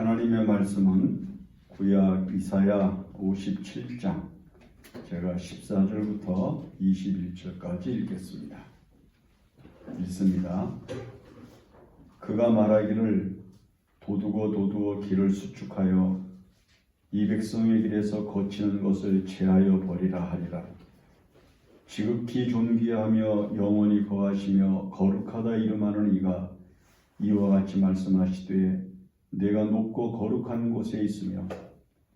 하나님의 말씀은 구약 이사야 57장 제가 14절부터 21절까지 읽겠습니다. 읽습니다. 그가 말하기를 도두어 길을 수축하여 이 백성의 길에서 거치는 것을 제하여 버리라 하리라. 지극히 존귀하며 영원히 거하시며 거룩하다 이름하는 이가 이와 같이 말씀하시되 내가 높고 거룩한 곳에 있으며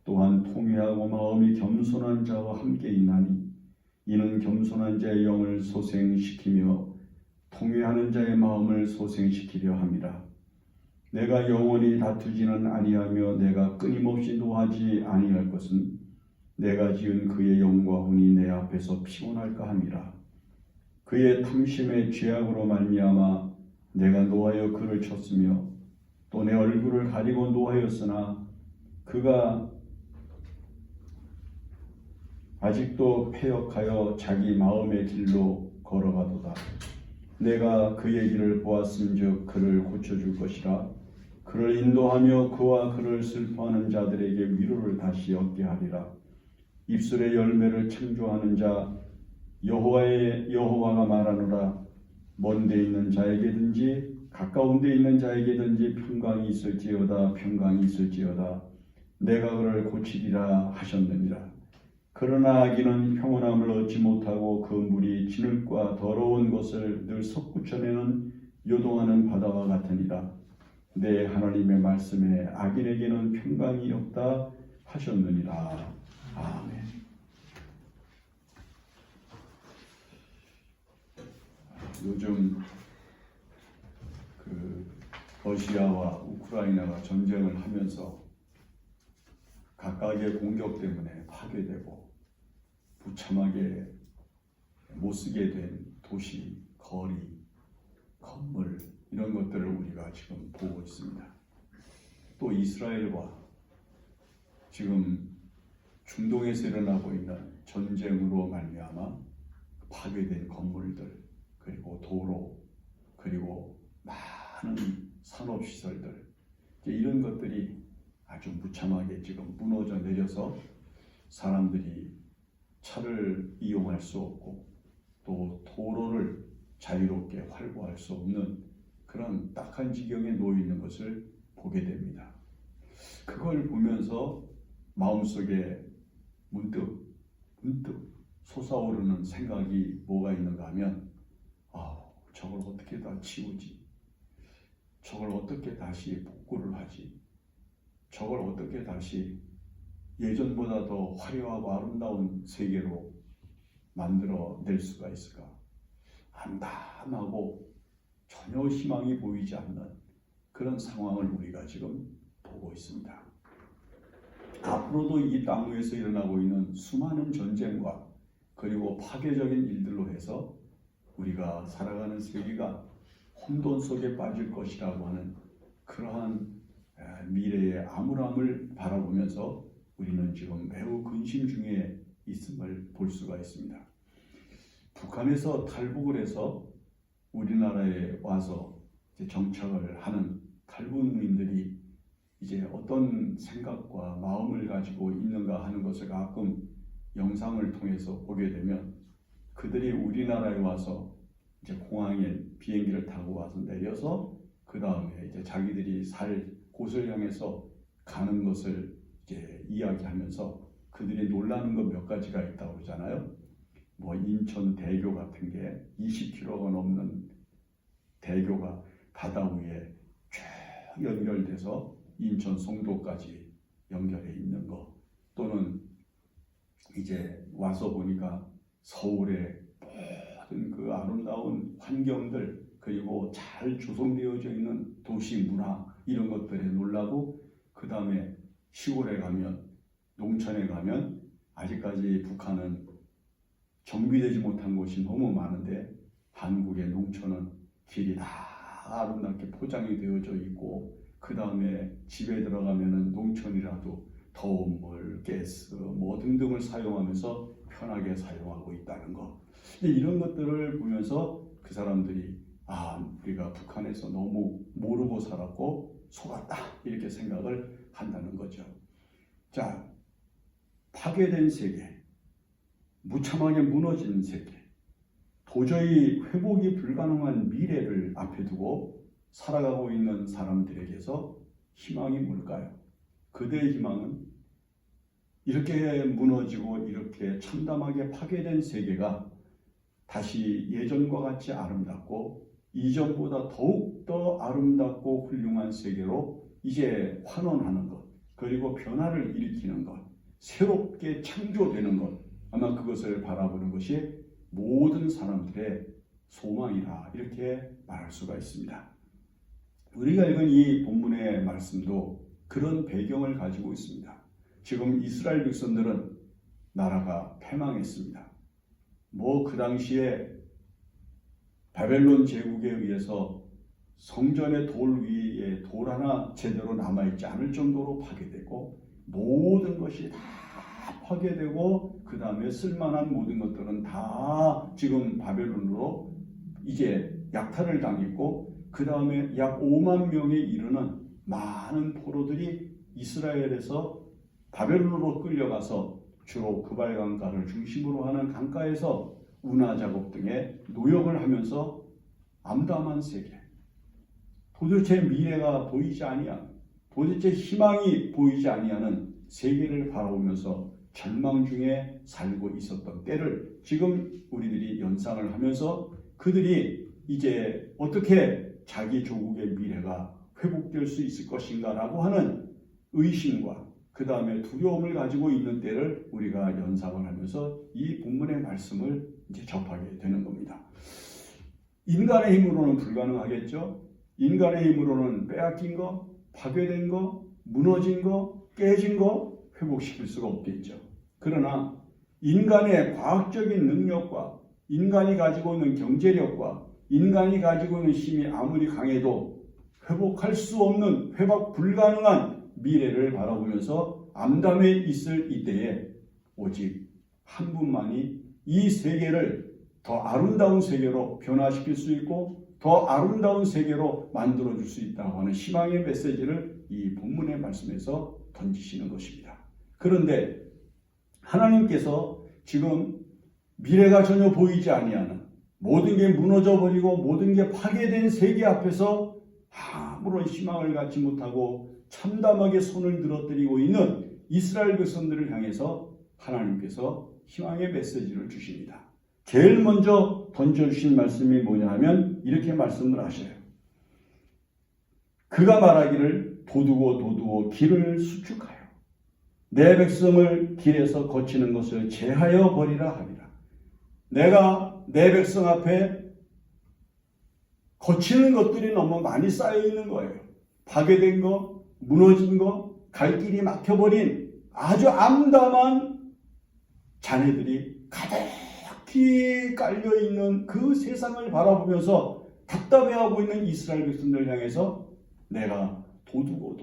또한 통회하고 마음이 겸손한 자와 함께 있나니 이는 겸손한 자의 영을 소생시키며 통회하는 자의 마음을 소생시키려 함이라. 내가 영원히 다투지는 아니하며 내가 끊임없이 노하지 아니할 것은 내가 지은 그의 영광이 내 앞에서 피곤할까 함이라. 그의 탐심의 죄악으로 말미암아 내가 노하여 그를 쳤으며 또 내 얼굴을 가리고 노하였으나 그가 아직도 패역하여 자기 마음의 길로 걸어가도다. 내가 그의 길을 보았음즉 그를 고쳐줄 것이라. 그를 인도하며 그와 그를 슬퍼하는 자들에게 위로를 다시 얻게 하리라. 입술의 열매를 창조하는 자 여호와가 말하노라. 먼 데 있는 자에게든지 가까운 데 있는 자에게든지 평강이 있을지어다 내가 그를 고치리라 하셨느니라. 그러나 악인은 평온함을 얻지 못하고 그 물이 진흙과 더러운 것을 늘 솟구쳐내는 요동하는 바다와 같으니라. 내 하나님의 말씀에 악인에게는 평강이 없다 하셨느니라. 아멘. 요즘 러시아와 우크라이나가 전쟁을 하면서 각각의 공격 때문에 파괴되고 부참하게 못쓰게 된 도시, 거리, 건물 이런 것들을 우리가 지금 보고 있습니다. 또 이스라엘과 지금 중동에서 일어나고 있는 전쟁으로 말미암아 파괴된 건물들 그리고 도로 그리고 많은 산업시설들 이런 것들이 아주 무참하게 지금 무너져 내려서 사람들이 차를 이용할 수 없고 또 도로를 자유롭게 활보할 수 없는 그런 딱한 지경에 놓여 있는 것을 보게 됩니다. 그걸 보면서 마음속에 문득 솟아오르는 생각이 뭐가 있는가 하면 저걸 어떻게 다 치우지? 저걸 어떻게 다시 복구를 하지? 저걸 어떻게 다시 예전보다 더 화려하고 아름다운 세계로 만들어낼 수가 있을까? 암담하고 전혀 희망이 보이지 않는 그런 상황을 우리가 지금 보고 있습니다. 앞으로도 이 땅 위에서 일어나고 있는 수많은 전쟁과 그리고 파괴적인 일들로 해서 우리가 살아가는 세계가 혼돈 속에 빠질 것이라고 하는 그러한 미래의 암울함을 바라보면서 우리는 지금 매우 근심 중에 있음을 볼 수가 있습니다. 북한에서 탈북을 해서 우리나라에 와서 이제 정착을 하는 탈북민들이 이제 어떤 생각과 마음을 가지고 있는가 하는 것을 가끔 영상을 통해서 보게 되면 그들이 우리나라에 와서 이제 공항에 비행기를 타고 와서 내려서 그 다음에 이제 자기들이 살 곳을 향해서 가는 것을 이제 이야기하면서 그들이 놀라는 것 몇 가지가 있다고 그러잖아요. 뭐 인천 대교 같은 게 20km가 넘는 대교가 바다 위에 쭉 연결돼서 인천 송도까지 연결해 있는 거, 또는 이제 와서 보니까 서울의 모든 그 아름다운 환경들 그리고 잘 조성되어져 있는 도시 문화 이런 것들에 놀라고, 그 다음에 시골에 가면 농촌에 가면 아직까지 북한은 정비되지 못한 곳이 너무 많은데 한국의 농촌은 길이 다 아름답게 포장이 되어져 있고, 그 다음에 집에 들어가면은 농촌이라도 더운 물, 가스 뭐 등등을 사용하면서 편하게 사용하고 있다는 것. 이런 것들을 보면서 그 사람들이 우리가 북한에서 너무 모르고 살았고 속았다 이렇게 생각을 한다는 거죠. 자, 파괴된 세계, 무참하게 무너진 세계, 도저히 회복이 불가능한 미래를 앞에 두고 살아가고 있는 사람들에게서 희망이 뭘까요? 그대의 희망은 이렇게 무너지고 이렇게 참담하게 파괴된 세계가 다시 예전과 같이 아름답고 이전보다 더욱더 아름답고 훌륭한 세계로 이제 환원하는 것, 그리고 변화를 일으키는 것, 새롭게 창조되는 것, 아마 그것을 바라보는 것이 모든 사람들의 소망이라 이렇게 말할 수가 있습니다. 우리가 읽은 이 본문의 말씀도 그런 배경을 가지고 있습니다. 지금 이스라엘 백성들은 나라가 패망했습니다. 그 당시에 바벨론 제국에 의해서 성전의 돌 위에 돌 하나 제대로 남아있지 않을 정도로 파괴되고 모든 것이 다 파괴되고 그 다음에 쓸만한 모든 것들은 다 지금 바벨론으로 이제 약탈을 당했고 그 다음에 약 5만 명에 이르는 많은 포로들이 이스라엘에서 바벨론으로 끌려가서 주로 그발 강가를 중심으로 하는 강가에서 운하 작업 등의 노역을 하면서 암담한 세계, 도대체 미래가 보이지 아니하는, 도대체 희망이 보이지 아니하는 세계를 바라보면서 절망 중에 살고 있었던 때를 지금 우리들이 연상을 하면서 그들이 이제 어떻게 자기 조국의 미래가 회복될 수 있을 것인가라고 하는 의심과 그 다음에 두려움을 가지고 있는 때를 우리가 연상을 하면서 이 본문의 말씀을 이제 접하게 되는 겁니다. 인간의 힘으로는 불가능하겠죠. 인간의 힘으로는 빼앗긴 거, 파괴된 거, 무너진 거, 깨진 거 회복시킬 수가 없겠죠. 그러나 인간의 과학적인 능력과 인간이 가지고 있는 경제력과 인간이 가지고 있는 힘이 아무리 강해도 회복할 수 없는, 회복 불가능한 미래를 바라보면서 암담해 있을 이때에 오직 한 분만이 이 세계를 더 아름다운 세계로 변화시킬 수 있고 더 아름다운 세계로 만들어줄 수 있다고 하는 희망의 메시지를 이 본문의 말씀에서 던지시는 것입니다. 그런데 하나님께서 지금 미래가 전혀 보이지 아니하는, 모든 게 무너져 버리고 모든 게 파괴된 세계 앞에서 아무런 희망을 갖지 못하고 참담하게 손을 들어뜨리고 있는 이스라엘 백성들을 향해서 하나님께서 희망의 메시지를 주십니다. 제일 먼저 던져주신 말씀이 뭐냐 하면 이렇게 말씀을 하셔요. 그가 말하기를 도두고 길을 수축하여 내 백성을 길에서 거치는 것을 제하여 버리라 하리라. 내가 내 백성 앞에 거치는 것들이 너무 많이 쌓여 있는 거예요. 파괴된 거, 무너진 거, 갈 길이 막혀버린 아주 암담한 자네들이 가득히 깔려있는 그 세상을 바라보면서 답답해하고 있는 이스라엘 백성들을 향해서 내가 도두고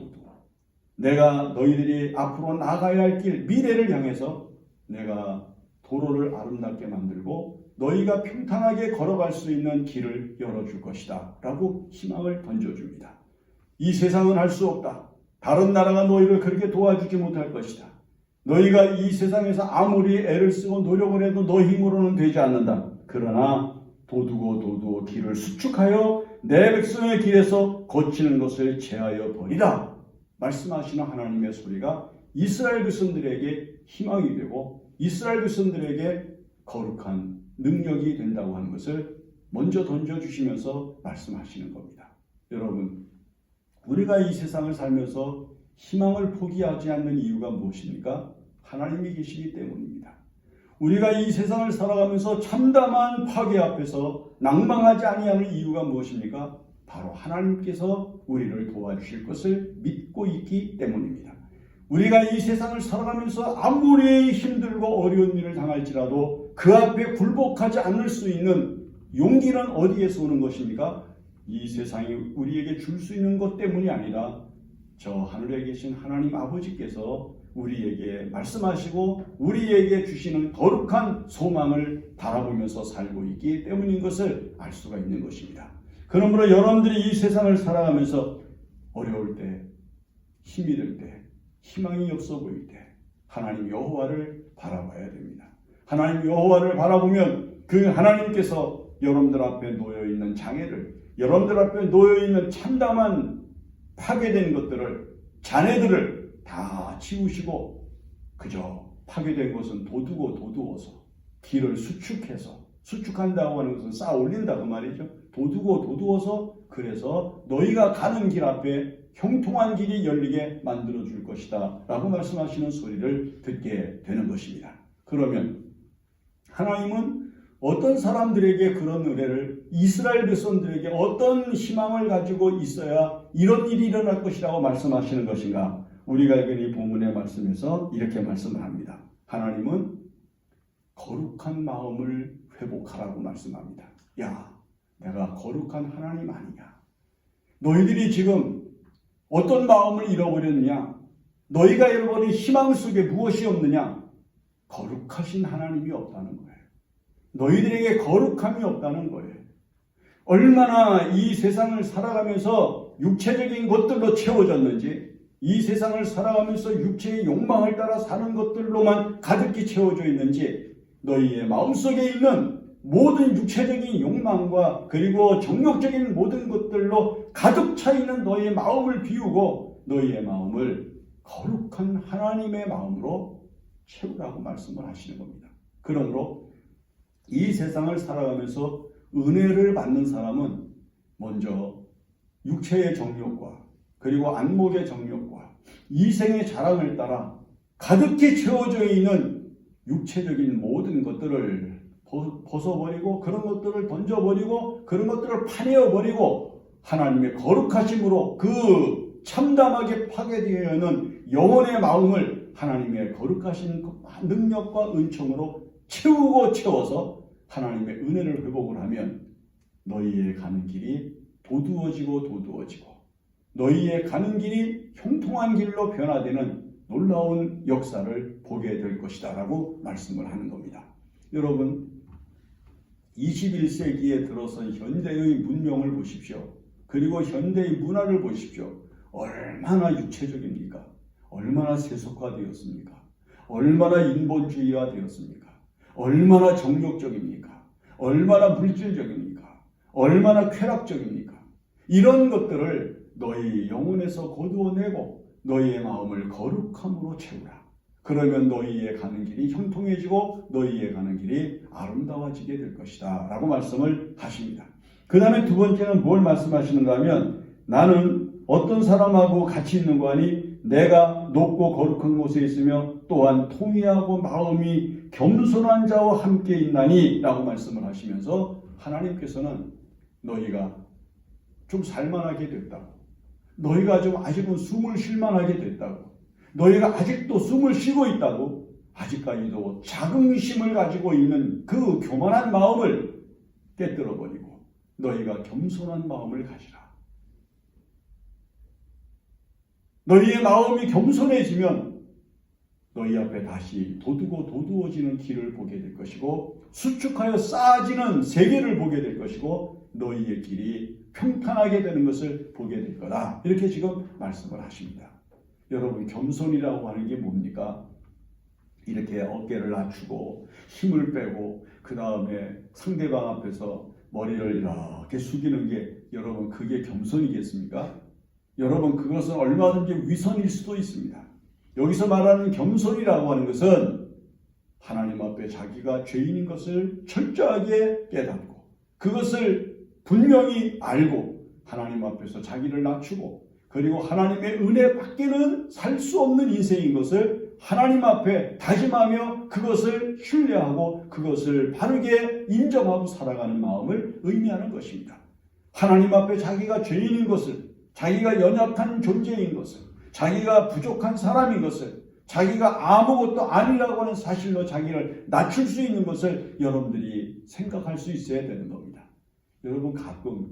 내가 너희들이 앞으로 나가야 할 길, 미래를 향해서 내가 도로를 아름답게 만들고 너희가 평탄하게 걸어갈 수 있는 길을 열어줄 것이다 라고 희망을 던져줍니다. 이 세상은 할 수 없다. 다른 나라가 너희를 그렇게 도와주지 못할 것이다. 너희가 이 세상에서 아무리 애를 쓰고 노력을 해도 너 힘으로는 되지 않는다. 그러나 도두고 길을 수축하여 내 백성의 길에서 거치는 것을 제하여 버리라. 말씀하시는 하나님의 소리가 이스라엘 백성들에게 희망이 되고 이스라엘 백성들에게 거룩한 능력이 된다고 하는 것을 먼저 던져주시면서 말씀하시는 겁니다. 여러분, 우리가 이 세상을 살면서 희망을 포기하지 않는 이유가 무엇입니까? 하나님이 계시기 때문입니다. 우리가 이 세상을 살아가면서 참담한 파괴 앞에서 낭망하지 아니하는 이유가 무엇입니까? 바로 하나님께서 우리를 도와주실 것을 믿고 있기 때문입니다. 우리가 이 세상을 살아가면서 아무리 힘들고 어려운 일을 당할지라도 그 앞에 굴복하지 않을 수 있는 용기는 어디에서 오는 것입니까? 이 세상이 우리에게 줄 수 있는 것 때문이 아니라 저 하늘에 계신 하나님 아버지께서 우리에게 말씀하시고 우리에게 주시는 거룩한 소망을 바라보면서 살고 있기 때문인 것을 알 수가 있는 것입니다. 그러므로 여러분들이 이 세상을 살아가면서 어려울 때, 힘이 들 때, 희망이 없어 보일 때 하나님 여호와를 바라봐야 됩니다. 하나님 여호와를 바라보면 그 하나님께서 여러분들 앞에 놓여있는 장애를, 여러분들 앞에 놓여있는 참담한 파괴된 것들을, 잔해들을 다 치우시고 그저 파괴된 것은 도두어서 길을 수축해서, 수축한다고 하는 것은 쌓아 올린다고 말이죠. 도두어서 그래서 너희가 가는 길 앞에 형통한 길이 열리게 만들어 줄 것이다 라고 말씀하시는 소리를 듣게 되는 것입니다. 그러면 하나님은 어떤 사람들에게 그런 은혜를, 이스라엘 백성들에게 어떤 희망을 가지고 있어야 이런 일이 일어날 것이라고 말씀하시는 것인가? 우리가 읽은 이 본문의 말씀에서 이렇게 말씀을 합니다. 하나님은 거룩한 마음을 회복하라고 말씀합니다. 야, 내가 거룩한 하나님 아니냐? 너희들이 지금 어떤 마음을 잃어버렸느냐? 너희가 잃어버린 희망 속에 무엇이 없느냐? 거룩하신 하나님이 없다는 거예요. 너희들에게 거룩함이 없다는 거예요. 얼마나 이 세상을 살아가면서 육체적인 것들로 채워졌는지, 이 세상을 살아가면서 육체의 욕망을 따라 사는 것들로만 가득히 채워져 있는지, 너희의 마음속에 있는 모든 육체적인 욕망과 그리고 정욕적인 모든 것들로 가득 차 있는 너희의 마음을 비우고 너희의 마음을 거룩한 하나님의 마음으로 채우라고 말씀을 하시는 겁니다. 그러므로 이 세상을 살아가면서 은혜를 받는 사람은 먼저 육체의 정욕과 그리고 안목의 정욕과 이생의 자랑을 따라 가득히 채워져 있는 육체적인 모든 것들을 벗어버리고, 그런 것들을 던져버리고, 그런 것들을 파내어버리고 하나님의 거룩하심으로 그 참담하게 파괴되어 있는 영혼의 마음을 하나님의 거룩하신 능력과 은총으로 채워서 하나님의 은혜를 회복을 하면 너희의 가는 길이 도두어지고 너희의 가는 길이 형통한 길로 변화되는 놀라운 역사를 보게 될 것이다 라고 말씀을 하는 겁니다. 여러분, 21세기에 들어선 현대의 문명을 보십시오. 그리고 현대의 문화를 보십시오. 얼마나 육체적입니까? 얼마나 세속화되었습니까? 얼마나 인본주의화되었습니까? 얼마나 정욕적입니까? 얼마나 물질적입니까? 얼마나 쾌락적입니까? 이런 것들을 너희 영혼에서 거두어내고 너희의 마음을 거룩함으로 채우라. 그러면 너희의 가는 길이 형통해지고 너희의 가는 길이 아름다워지게 될 것이다 라고 말씀을 하십니다. 그 다음에 두 번째는 뭘 말씀하시는가 하면, 나는 어떤 사람하고 같이 있는 거 아니? 내가 높고 거룩한 곳에 있으며 또한 통회하고 마음이 겸손한 자와 함께 있나니 라고 말씀을 하시면서 하나님께서는 너희가 좀 살만하게 됐다고, 너희가 좀 아직은 숨을 쉴만하게 됐다고, 너희가 아직도 숨을 쉬고 있다고, 아직까지도 자긍심을 가지고 있는 그 교만한 마음을 깨뜨려버리고 너희가 겸손한 마음을 가지라. 너희의 마음이 겸손해지면 너희 앞에 다시 도두어지는 길을 보게 될 것이고, 수축하여 쌓아지는 세계를 보게 될 것이고, 너희의 길이 평탄하게 되는 것을 보게 될 거다. 이렇게 지금 말씀을 하십니다. 여러분, 겸손이라고 하는 게 뭡니까? 이렇게 어깨를 낮추고 힘을 빼고 그 다음에 상대방 앞에서 머리를 이렇게 숙이는 게, 여러분, 그게 겸손이겠습니까? 여러분, 그것은 얼마든지 위선일 수도 있습니다. 여기서 말하는 겸손이라고 하는 것은 하나님 앞에 자기가 죄인인 것을 철저하게 깨닫고 그것을 분명히 알고 하나님 앞에서 자기를 낮추고, 그리고 하나님의 은혜 밖에는 살 수 없는 인생인 것을 하나님 앞에 다짐하며 그것을 신뢰하고 그것을 바르게 인정하고 살아가는 마음을 의미하는 것입니다. 하나님 앞에 자기가 죄인인 것을, 자기가 연약한 존재인 것을, 자기가 부족한 사람인 것을, 자기가 아무것도 아니라고 하는 사실로 자기를 낮출 수 있는 것을 여러분들이 생각할 수 있어야 되는 겁니다. 여러분, 가끔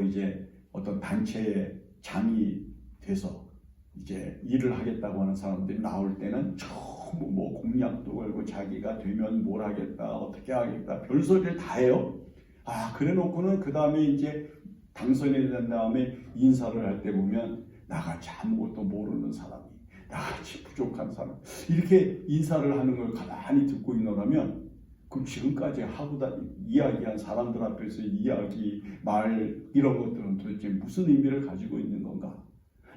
이제 어떤 단체의 장이 돼서 이제 일을 하겠다고 하는 사람들이 나올 때는 전부 공약도 걸고 자기가 되면 뭘 하겠다, 어떻게 하겠다, 별소리를 다 해요. 그래 놓고는 그 다음에 이제 당선이 된 다음에 인사를 할 때 보면 나같이 아무것도 모르는 사람이, 나같이 부족한 사람, 이렇게 인사를 하는 걸 가만히 듣고 있노라면 그럼 지금까지 하고 이야기한 사람들 앞에서 이야기, 말 이런 것들은 도대체 무슨 의미를 가지고 있는 건가?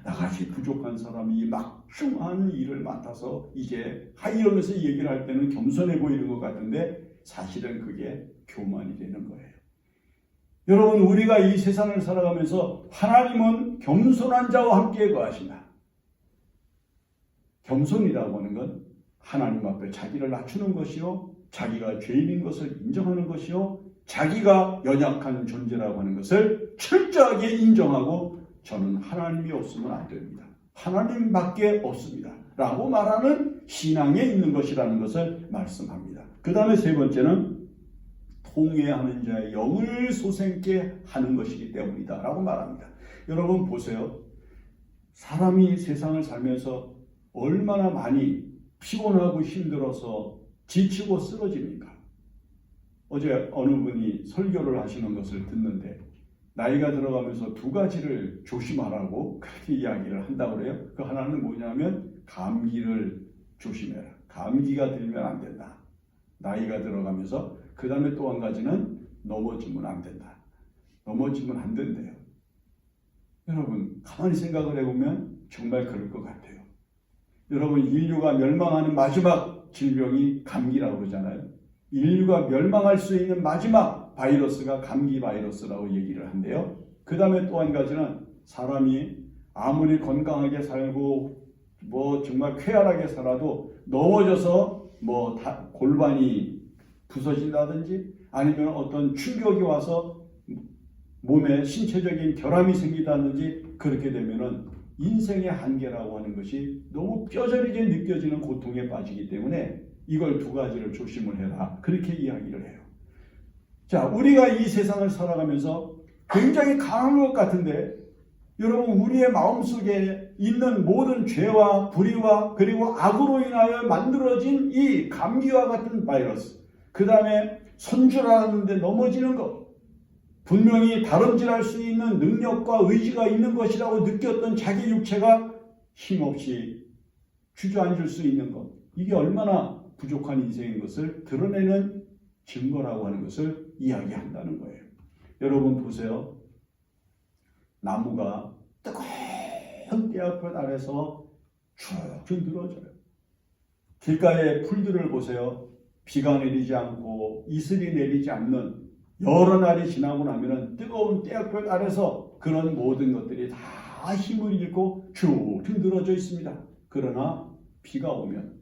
나같이 부족한 사람이 막중한 일을 맡아서 이제 이러면서 얘기를 할 때는 겸손해 보이는 것 같은데 사실은 그게 교만이 되는 거예요. 여러분, 우리가 이 세상을 살아가면서 하나님은 겸손한 자와 함께 거하신다. 겸손이라고 하는 건 하나님 앞에 자기를 낮추는 것이요, 자기가 죄인인 것을 인정하는 것이요, 자기가 연약한 존재라고 하는 것을 철저하게 인정하고 저는 하나님이 없으면 안 됩니다. 하나님밖에 없습니다. 라고 말하는 신앙에 있는 것이라는 것을 말씀합니다. 그 다음에 세 번째는 통회하는 자의 영을 솟게 하는 것이기 때문이다 라고 말합니다. 여러분 보세요. 사람이 세상을 살면서 얼마나 많이 피곤하고 힘들어서 지치고 쓰러집니까? 어제 어느 분이 설교를 하시는 것을 듣는데 나이가 들어가면서 두 가지를 조심하라고 그렇게 이야기를 한다고 그래요. 그 하나는 뭐냐면 감기를 조심해라. 감기가 들면 안 된다. 나이가 들어가면서 그 다음에 또 한 가지는 넘어지면 안 된다. 넘어지면 안 된대요. 여러분 가만히 생각을 해보면 정말 그럴 것 같아요. 여러분 인류가 멸망하는 마지막 질병이 감기라고 그러잖아요. 인류가 멸망할 수 있는 마지막 바이러스가 감기 바이러스라고 얘기를 한대요. 그 다음에 또 한 가지는 사람이 아무리 건강하게 살고 정말 쾌활하게 살아도 넘어져서 골반이 부서진다든지 아니면 어떤 충격이 와서 몸에 신체적인 결함이 생기다든지 그렇게 되면은 인생의 한계라고 하는 것이 너무 뼈저리게 느껴지는 고통에 빠지기 때문에 이걸 두 가지를 조심을 해라. 그렇게 이야기를 해요. 자, 우리가 이 세상을 살아가면서 굉장히 강한 것 같은데 여러분 우리의 마음속에 있는 모든 죄와 불의와 그리고 악으로 인하여 만들어진 이 감기와 같은 바이러스, 그 다음에 손질하는데 넘어지는 것, 분명히 다름질할 수 있는 능력과 의지가 있는 것이라고 느꼈던 자기 육체가 힘없이 주저앉을 수 있는 것, 이게 얼마나 부족한 인생인 것을 드러내는 증거라고 하는 것을 이야기한다는 거예요. 여러분 보세요. 나무가 뜨거운 태양볕 아래서 쭉쭉 늘어져요. 길가의 풀들을 보세요. 비가 내리지 않고 이슬이 내리지 않는 여러 날이 지나고 나면 뜨거운 태양볕 아래서 그런 모든 것들이 다 힘을 잃고 쭉쭉 늘어져 있습니다. 그러나 비가 오면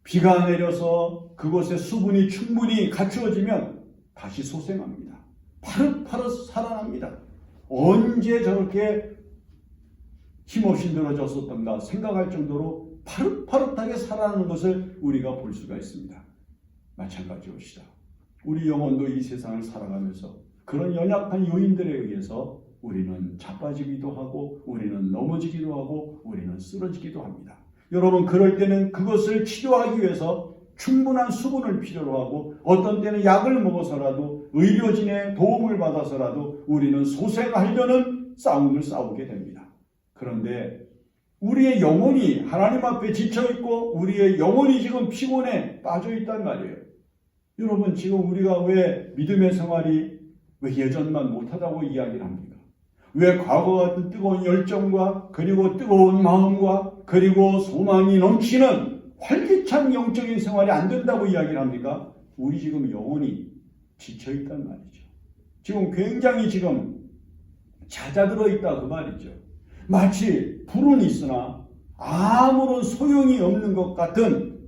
비가 내려서 그곳에 수분이 충분히 갖추어지면 다시 소생합니다. 파릇파릇 살아납니다. 언제 저렇게 힘없이 늘어졌었던가 생각할 정도로 파릇파릇하게 살아나는 것을 우리가 볼 수가 있습니다. 마찬가지로시다. 우리 영혼도 이 세상을 살아가면서 그런 연약한 요인들에 의해서 우리는 자빠지기도 하고 우리는 넘어지기도 하고 우리는 쓰러지기도 합니다. 여러분 그럴 때는 그것을 치료하기 위해서 충분한 수분을 필요로 하고 어떤 때는 약을 먹어서라도 의료진의 도움을 받아서라도 우리는 소생하려는 싸움을 싸우게 됩니다. 그런데 우리의 영혼이 하나님 앞에 지쳐있고 우리의 영혼이 지금 피곤에 빠져있단 말이에요. 여러분 지금 우리가 왜 믿음의 생활이 왜 예전만 못하다고 이야기를 합니까? 왜 과거 같은 뜨거운 열정과 그리고 뜨거운 마음과 그리고 소망이 넘치는 활기찬 영적인 생활이 안 된다고 이야기를 합니까? 우리 지금 영혼이 지쳐있단 말이죠. 지금 굉장히 지금 잦아들어 있다 그 말이죠. 마치 불은 있으나 아무런 소용이 없는 것 같은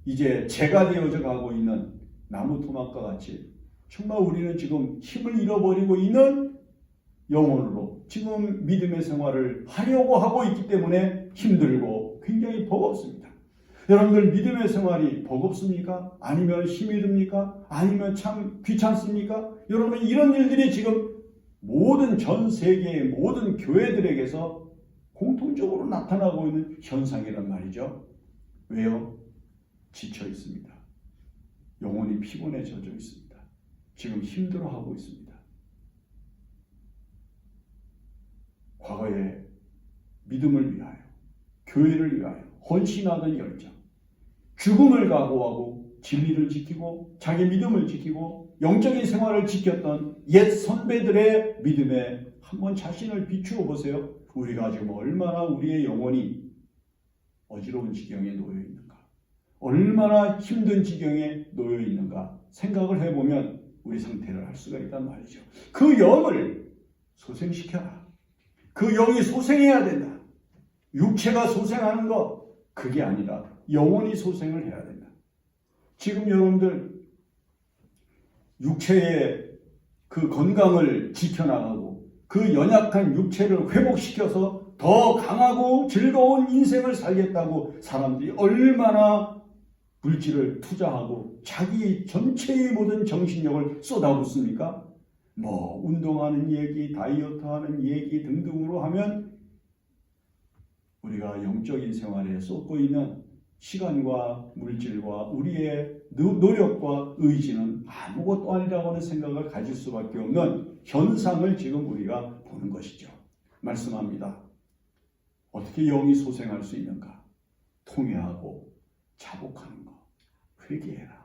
이제 재가 되어져 가고 있는 나무 토막과 같이 정말 우리는 지금 힘을 잃어버리고 있는 영혼으로 지금 믿음의 생활을 하려고 하고 있기 때문에 힘들고 굉장히 버겁습니다. 여러분들 믿음의 생활이 버겁습니까? 아니면 힘이 듭니까? 아니면 참 귀찮습니까? 여러분 이런 일들이 지금 모든 전 세계의 모든 교회들에게서 공통적으로 나타나고 있는 현상이란 말이죠. 왜요? 지쳐 있습니다. 영혼이 피곤해져 있습니다. 지금 힘들어하고 있습니다. 과거에 믿음을 위하여, 교회를 위하여 헌신하던 열정, 죽음을 각오하고 진리를 지키고 자기 믿음을 지키고 영적인 생활을 지켰던 옛 선배들의 믿음에 한번 자신을 비추어 보세요. 우리가 지금 얼마나 우리의 영혼이 어지러운 지경에 놓여 있는가, 얼마나 힘든 지경에 놓여 있는가 생각을 해보면 우리 상태를 알 수가 있단 말이죠. 그 영을 소생시켜라. 그 영이 소생해야 된다. 육체가 소생하는 것, 그게 아니라 영혼이 소생을 해야 된다. 지금 여러분들 육체의 그 건강을 지켜나가고 그 연약한 육체를 회복시켜서 더 강하고 즐거운 인생을 살겠다고 사람들이 얼마나 물질을 투자하고 자기 전체의 모든 정신력을 쏟아붓습니까? 뭐 운동하는 얘기, 다이어트하는 얘기 등등으로 하면 우리가 영적인 생활에 쏟고 있는 시간과 물질과 우리의 노력과 의지는 아무것도 아니라고 하는 생각을 가질 수밖에 없는 현상을 지금 우리가 보는 것이죠. 말씀합니다. 어떻게 영이 소생할 수 있는가? 통회하고 자복하는 것, 회개해라.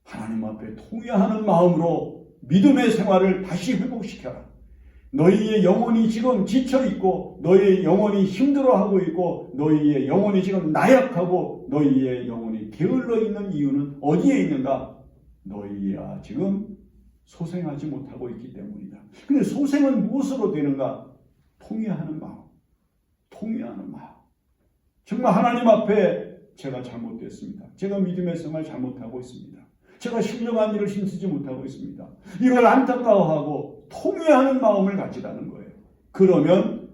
하나님 앞에 통회하는 마음으로 믿음의 생활을 다시 회복시켜라. 너희의 영혼이 지금 지쳐있고 너희의 영혼이 힘들어하고 있고 너희의 영혼이 지금 나약하고 너희의 영혼이 게을러 있는 이유는 어디에 있는가? 너희가 지금 소생하지 못하고 있기 때문이다. 근데 소생은 무엇으로 되는가? 통회하는 마음. 통회하는 마음. 정말 하나님 앞에 제가 잘못됐습니다. 제가 믿음의 생활 잘못하고 있습니다. 제가 신령한 일을 힘쓰지 못하고 있습니다. 이걸 안타까워하고 통회하는 마음을 가지라는 거예요. 그러면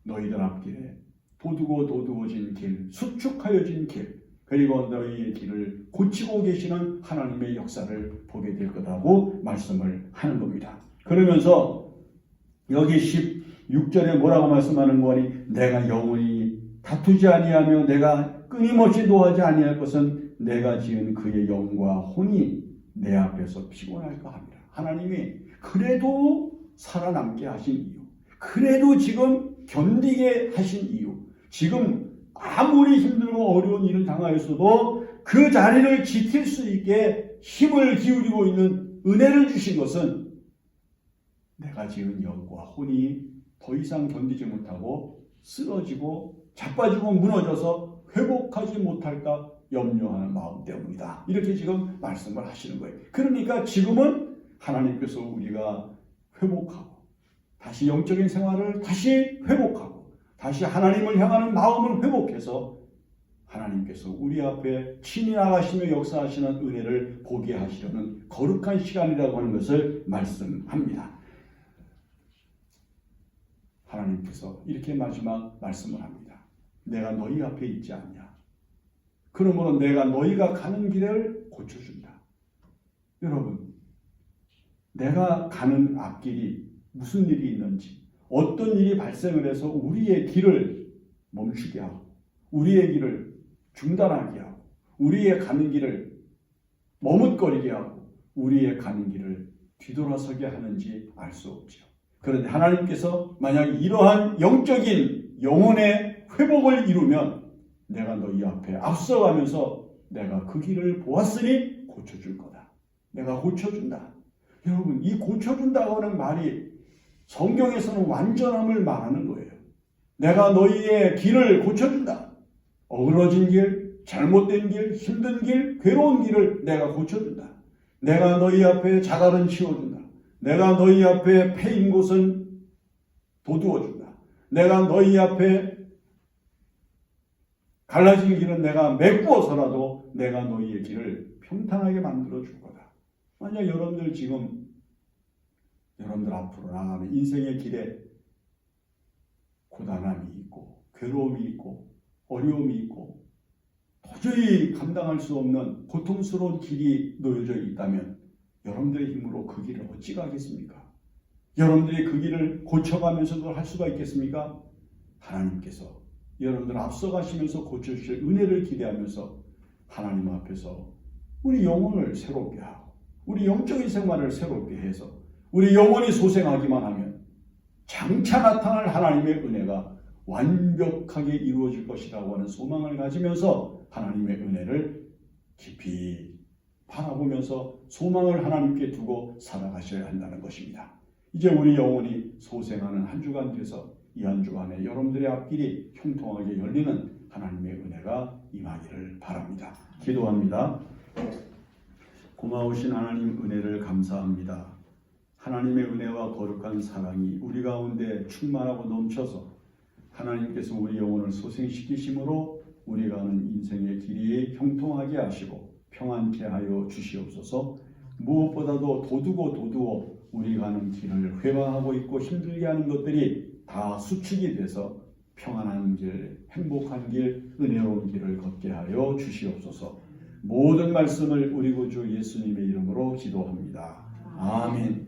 너희들 앞길에 도두어진 길, 수축하여진 길, 그리고 너희의 길을 고치고 계시는 하나님의 역사를 보게 될 거라고 말씀을 하는 겁니다. 그러면서 여기 16절에 뭐라고 말씀하는 거니? 내가 영원히 다투지 아니하며 내가 끊임없이 노하지 아니할 것은 내가 지은 그의 영과 혼이 내 앞에서 피곤할까 합니다. 하나님이 그래도 살아남게 하신 이유, 그래도 지금 견디게 하신 이유, 지금 아무리 힘들고 어려운 일을 당하였어도 그 자리를 지킬 수 있게 힘을 기울이고 있는 은혜를 주신 것은 내가 지은 영과 혼이 더 이상 견디지 못하고 쓰러지고 자빠지고 무너져서 회복하지 못할까 염려하는 마음 때문이다. 이렇게 지금 말씀을 하시는 거예요. 그러니까 지금은 하나님께서 우리가 회복하고 다시 영적인 생활을 다시 회복하고 다시 하나님을 향하는 마음을 회복해서 하나님께서 우리 앞에 친히 나가시며 역사하시는 은혜를 보게 하시려는 거룩한 시간이라고 하는 것을 말씀합니다. 하나님께서 이렇게 마지막 말씀을 합니다. 내가 너희 앞에 있지 않냐? 그러므로 내가 너희가 가는 길을 고쳐준다. 여러분, 내가 가는 앞길이 무슨 일이 있는지, 어떤 일이 발생을 해서 우리의 길을 멈추게 하고 우리의 길을 중단하게 하고 우리의 가는 길을 머뭇거리게 하고 우리의 가는 길을 뒤돌아서게 하는지 알 수 없죠. 그런데 하나님께서 만약 이러한 영적인 영혼의 회복을 이루면 내가 너희 앞에 앞서가면서 내가 그 길을 보았으니 고쳐줄 거다. 내가 고쳐준다. 여러분, 이 고쳐준다고 하는 말이 성경에서는 완전함을 말하는 거예요. 내가 너희의 길을 고쳐준다. 어그러진 길, 잘못된 길, 힘든 길, 괴로운 길을 내가 고쳐준다. 내가 너희 앞에 자갈은 치워준다. 내가 너희 앞에 패인 곳은 도두어준다. 내가 너희 앞에 갈라진 길은 내가 메꾸어서라도 내가 너희의 길을 평탄하게 만들어줄 거다. 만약 여러분들 지금 여러분들 앞으로 나가는 인생의 길에 고단함이 있고 괴로움이 있고 어려움이 있고 도저히 감당할 수 없는 고통스러운 길이 놓여져 있다면 여러분들의 힘으로 그 길을 어찌 가겠습니까? 여러분들이 그 길을 고쳐가면서도 할 수가 있겠습니까? 하나님께서 여러분들 앞서가시면서 고쳐주실 은혜를 기대하면서 하나님 앞에서 우리 영혼을 새롭게 하고 우리 영적인 생활을 새롭게 해서 우리 영혼이 소생하기만 하면 장차 나타날 하나님의 은혜가 완벽하게 이루어질 것이라고 하는 소망을 가지면서 하나님의 은혜를 깊이 바라보면서 소망을 하나님께 두고 살아가셔야 한다는 것입니다. 이제 우리 영혼이 소생하는 한 주간 돼서 이 한 주간에 여러분들의 앞길이 형통하게 열리는 하나님의 은혜가 임하기를 바랍니다. 기도합니다. 고마우신 하나님 은혜를 감사합니다. 하나님의 은혜와 거룩한 사랑이 우리 가운데 충만하고 넘쳐서 하나님께서 우리 영혼을 소생시키심으로 우리가 하는 인생의 길이 형통하게 하시고 평안케 하여 주시옵소서. 무엇보다도 도두고 우리가 하는 길을 회방하고 있고 힘들게 하는 것들이 다 수축이 돼서 평안한 길, 행복한 길, 은혜로운 길을 걷게 하여 주시옵소서. 모든 말씀을 우리 구주 예수님의 이름으로 기도합니다. 아멘.